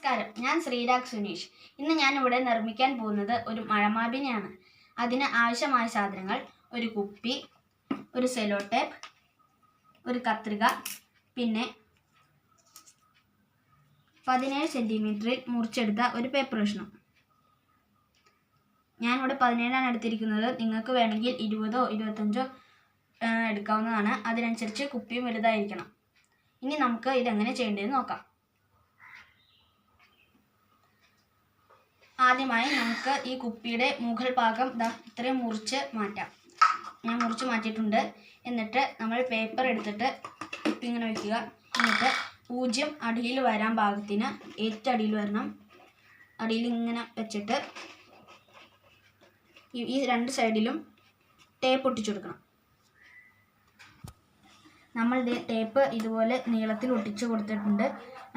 നമസ്കാരം, ഞാൻ ശ്രീരാഗ് സുനീഷ്. ഇന്ന് ഞാൻ ഇവിടെ നിർമ്മിക്കാൻ പോകുന്നത് ഒരു മഴമാപിനിയാണ്. അതിന് ആവശ്യമായ സാധനങ്ങൾ: ഒരു കുപ്പി, ഒരു സെല്ലോ ടേപ്പ്, ഒരു കത്രിക, പിന്നെ 17 സെൻറ്റിമീറ്ററിൽ മുറിച്ചെടുത്ത ഒരു പേപ്പർ കഷ്ണം. ഞാനിവിടെ 17 എടുത്തിരിക്കുന്നത്. നിങ്ങൾക്ക് വേണമെങ്കിൽ 20ഓ 25ഓ എടുക്കാവുന്നതാണ്. അതിനനുസരിച്ച് കുപ്പിയും വലുതായിരിക്കണം. ഇനി നമുക്ക് ഇതെങ്ങനെ ചെയ്യേണ്ടതെന്ന് നോക്കാം. ആദ്യമായി നമുക്ക് ഈ കുപ്പിയുടെ മുകൾ ഭാഗം ഇത്രയും മുറിച്ച് മാറ്റാം. ഞാൻ മുറിച്ച് മാറ്റിയിട്ടുണ്ട്. എന്നിട്ട് നമ്മൾ പേപ്പർ എടുത്തിട്ട് കുപ്പി ഇങ്ങനെ വയ്ക്കുക. എന്നിട്ട് 0 അടിയിൽ വരാൻ പാകത്തിന് ഏറ്റവും അടിയിൽ വരണം. അടിയിൽ ഇങ്ങനെ വെച്ചിട്ട് ഈ 2 സൈഡിലും ടേപ്പ് ഒട്ടിച്ചു കൊടുക്കണം. നമ്മൾ ടേപ്പ് ഇതുപോലെ നീളത്തിൽ ഒട്ടിച്ചു കൊടുത്തിട്ടുണ്ട്.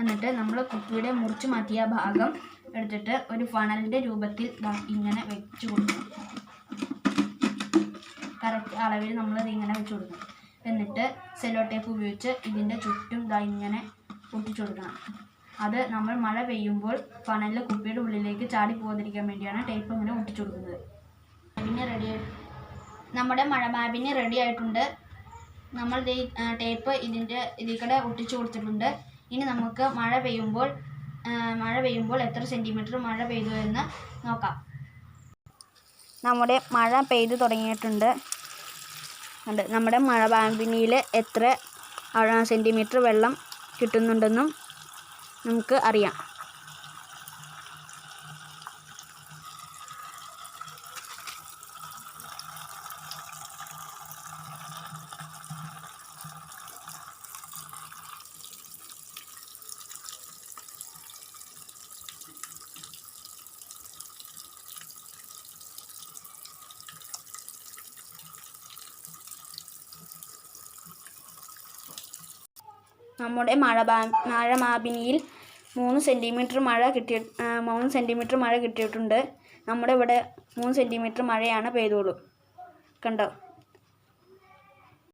എന്നിട്ട് നമ്മൾ കുപ്പിയുടെ മുറിച്ച് മാറ്റിയ ഭാഗം എടുത്തിട്ട് ഒരു ഫണലിൻ്റെ രൂപത്തിൽ ഇങ്ങനെ വെച്ച് കൊടുക്കണം. കറക്റ്റ് അളവിൽ നമ്മളത് ഇങ്ങനെ വെച്ച് കൊടുക്കണം. എന്നിട്ട് സെല്ലോ ടേപ്പ് ഉപയോഗിച്ച് ഇതിൻ്റെ ചുറ്റും ഇങ്ങനെ ഒട്ടിച്ചു കൊടുക്കണം. അത് നമ്മൾ മഴ പെയ്യുമ്പോൾ ഫണലിൽ കുപ്പിയുടെ ഉള്ളിലേക്ക് ചാടി പോകാതിരിക്കാൻ വേണ്ടിയാണ് ടേപ്പ് ഇങ്ങനെ ഒട്ടിച്ചു കൊടുക്കുന്നത്. നമ്മുടെ മഴമാപിനി റെഡി ആയിട്ടുണ്ട്. നമ്മൾ ടേപ്പ് ഇതിൽ കൂടെ ഒട്ടിച്ചു കൊടുത്തിട്ടുണ്ട്. ഇനി നമുക്ക് മഴ പെയ്യുമ്പോൾ എത്ര സെൻറ്റിമീറ്റർ മഴ പെയ്തു എന്ന് നോക്കാം. നമ്മുടെ മഴ പെയ്തു തുടങ്ങിയിട്ടുണ്ട്. നമ്മുടെ മഴമാപിനിയിൽ എത്ര സെൻറ്റിമീറ്റർ വെള്ളം കിട്ടുന്നുണ്ടെന്നും നമുക്ക് അറിയാം. നമ്മുടെ മഴമാപിനിയിൽ 3 സെൻറ്റിമീറ്റർ മഴ കിട്ടിയിട്ടുണ്ട്. നമ്മുടെ ഇവിടെ 3 സെൻറ്റിമീറ്റർ മഴയാണ് പെയ്തുള്ളൂ. കണ്ടോ?